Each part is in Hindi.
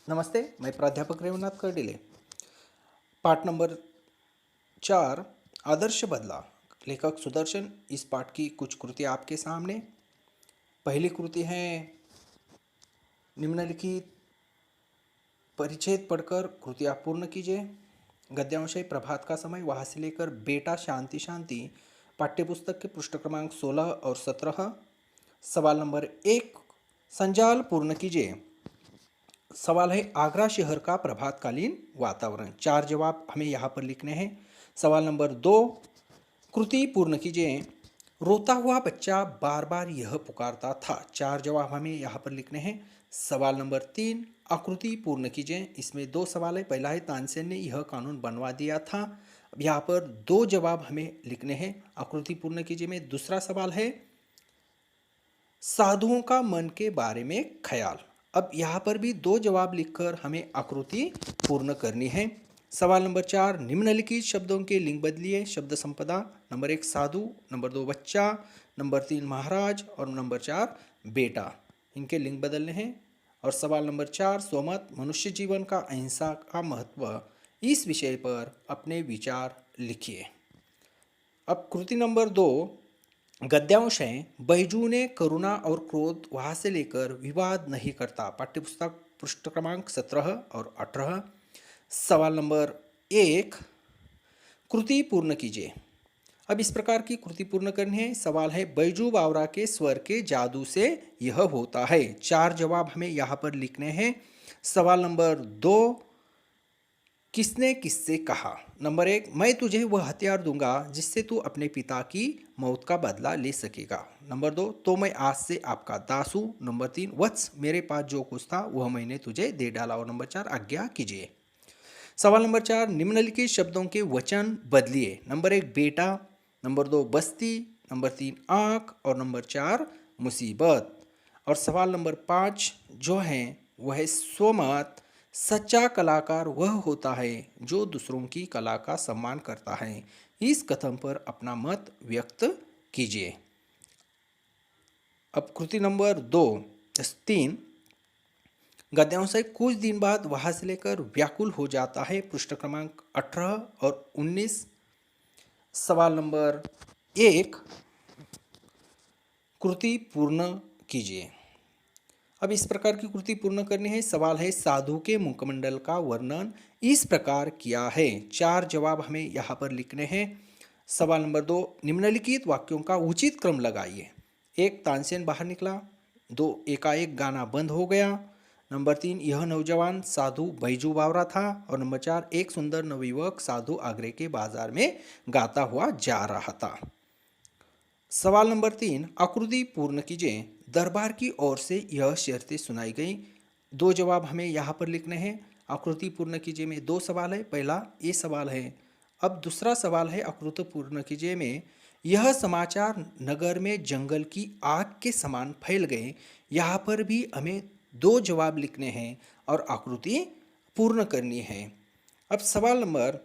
नमस्ते, मैं प्राध्यापक रेवनाथ कर्डिले। पाठ नंबर 4 आदर्श बदला। लेखक सुदर्शन। इस पाठ की कुछ कृतियाँ आपके सामने। पहली कृति है निम्नलिखित परिच्छेद पढ़कर कृतियाँ पूर्ण कीजिए। गद्यांश है प्रभात का समय, वहाँ से लेकर बेटा शांति शांति। पाठ्यपुस्तक के पृष्ठ क्रमांक 16 और 17। सवाल नंबर 1 संजाल पूर्ण कीजिए। सवाल है आगरा शहर का प्रभातकालीन वातावरण। 4 जवाब हमें यहाँ पर लिखने हैं। सवाल नंबर 2 कृति पूर्ण कीजिए। रोता हुआ बच्चा बार बार यह पुकारता था। 4 जवाब हमें यहाँ पर लिखने हैं। सवाल नंबर 3 आकृति पूर्ण कीजिए। इसमें 2 सवाल है। पहला है तानसेन ने यह कानून बनवा दिया था। अब यहाँ पर 2 जवाब हमें लिखने हैं। आकृति पूर्ण कीजिए में दूसरा सवाल है साधुओं का मन के बारे में ख्याल। अब यहाँ पर भी 2 जवाब लिखकर हमें आकृति पूर्ण करनी है। सवाल नंबर 4 निम्नलिखित शब्दों के लिंग बदलिए। शब्द संपदा। नंबर 1 साधु, नंबर 2 बच्चा, नंबर 3 महाराज और नंबर 4 बेटा। इनके लिंग बदलने हैं। और सवाल नंबर 4 सोमत मनुष्य जीवन का अहिंसा का महत्व, इस विषय पर अपने विचार लिखिए। अब कृति नंबर 2 गद्यांश है बैजू ने करुणा और क्रोध वहाँ से लेकर विवाद नहीं करता। पाठ्यपुस्तक पृष्ठ क्रमांक 17 और 18। सवाल नंबर 1 कृति पूर्ण कीजिए। अब इस प्रकार की कृति पूर्ण करनी है। सवाल है बैजू बावरा के स्वर के जादू से यह होता है। 4 जवाब हमें यहाँ पर लिखने हैं। सवाल नंबर 2 किसने किससे कहा। नंबर 1 मैं तुझे वह हथियार दूंगा जिससे तू अपने पिता की मौत का बदला ले सकेगा। नंबर 2 तो मैं आज से आपका दास हूँ। नंबर 3 वत्स मेरे पास जो कुछ था वह मैंने तुझे दे डाला। और नंबर 4 आज्ञा कीजिए। सवाल नंबर 4 निम्नलिखित शब्दों के वचन बदलिए। नंबर 1 बेटा, नंबर 2 बस्ती, नंबर 3 आँख और नंबर 4 मुसीबत। और सवाल नंबर 5 जो है वह है स्वमत। सच्चा कलाकार वह होता है जो दूसरों की कला का सम्मान करता है। इस कथन पर अपना मत व्यक्त कीजिए। अब कृति नंबर 3 गद्यांश है कुछ दिन बाद वहाँ से लेकर व्याकुल हो जाता है। पृष्ठ क्रमांक 18 और 19। सवाल नंबर 1 कृति पूर्ण कीजिए। अब इस प्रकार की कृति पूर्ण करनी है। सवाल है साधु के मुखमंडल का वर्णन इस प्रकार किया है। 4 जवाब हमें यहाँ पर लिखने हैं। सवाल नंबर 2 निम्नलिखित वाक्यों का उचित क्रम लगाइए। 1 तानसेन बाहर निकला। 2 एकाएक गाना बंद हो गया। नंबर 3 यह नौजवान साधु बैजू बावरा था। और नंबर 4 एक सुंदर नवयुवक साधु आगरे के बाजार में गाता हुआ जा रहा था। सवाल नंबर 3 आकृति पूर्ण कीजिए। दरबार की ओर से यह शर्तें सुनाई गई। 2 जवाब हमें यहाँ पर लिखने हैं। आकृति पूर्ण कीजिए में 2 सवाल है। पहला ये सवाल है। अब दूसरा सवाल है आकृति पूर्ण कीजिए में यह समाचार नगर में जंगल की आग के समान फैल गए। यहाँ पर भी हमें 2 जवाब लिखने हैं और आकृति पूर्ण करनी है। अब सवाल नंबर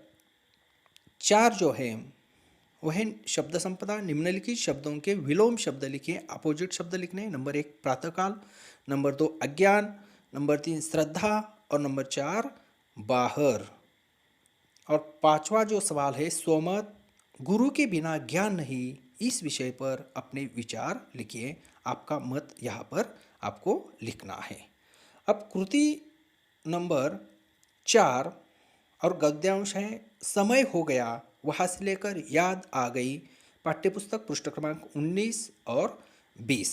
4 जो है वह शब्द संपदा। निम्नलिखित शब्दों के विलोम शब्द लिखिए। अपोजिट शब्द लिखने। नंबर 1 प्रातःकाल, नंबर 2 अज्ञान, नंबर 3 श्रद्धा और नंबर 4 बाहर। और 5वां जो सवाल है स्वमत गुरु के बिना ज्ञान नहीं, इस विषय पर अपने विचार लिखिए। आपका मत यहाँ पर आपको लिखना है। अब कृति नंबर 4 और गद्यांश है समय हो गया वहाँ से लेकर याद आ गई। पाठ्यपुस्तक पृष्ठ क्रमांक 19 और 20।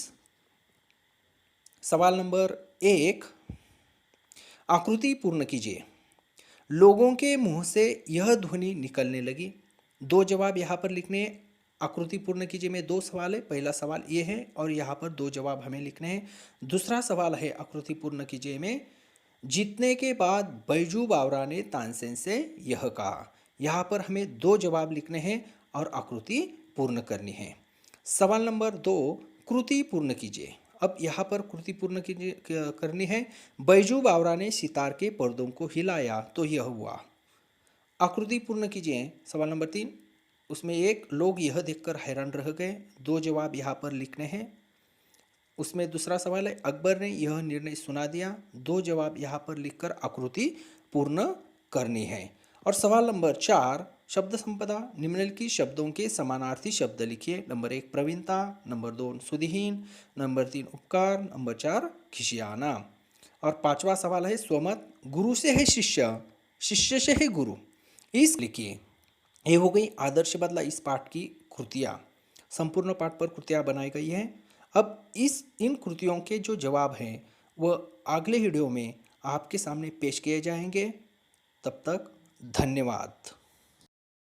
सवाल नंबर 1 आकृति पूर्ण कीजिए। लोगों के मुंह से यह ध्वनि निकलने लगी। 2 जवाब यहाँ पर लिखने। आकृति पूर्ण कीजिए में 2 सवाल है। पहला सवाल ये है और यहाँ पर 2 जवाब हमें लिखने हैं। दूसरा सवाल है आकृति पूर्ण कीजिए में जीतने के बाद बैजू बावरा ने तानसेन से यह कहा। यहाँ पर हमें 2 जवाब लिखने हैं और आकृति पूर्ण करनी है। सवाल नंबर 2 कृति पूर्ण कीजिए। अब यहाँ पर कृति पूर्ण करनी है। बैजू बावरा ने सितार के पर्दों को हिलाया तो यह हुआ। आकृति पूर्ण कीजिए। सवाल नंबर 3 उसमें 1 लोग यह देखकर हैरान रह गए। 2 जवाब यहाँ पर लिखने हैं। उसमें दूसरा सवाल है, अकबर ने यह निर्णय सुना दिया। 2 जवाब यहाँ पर लिखकर आकृति पूर्ण करनी है। और सवाल नंबर 4, शब्द संपदा, निम्नलिखित शब्दों के समानार्थी शब्द लिखिए। नंबर 1 प्रवीणता, नंबर 2 सुधिहीन, नंबर 3 उपकार, नंबर 4 खिसियाना। और 5वां सवाल है स्वमत, गुरु से है शिष्य, शिष्य से है गुरु, इस लिखिए। ये हो गई आदर्श बदला इस पाठ की कृतियाँ। संपूर्ण पाठ पर कृतियाँ बनाई गई हैं। अब इन कृतियों के जो जवाब हैं वह अगले वीडियो में आपके सामने पेश किए जाएंगे। तब तक धन्यवाद।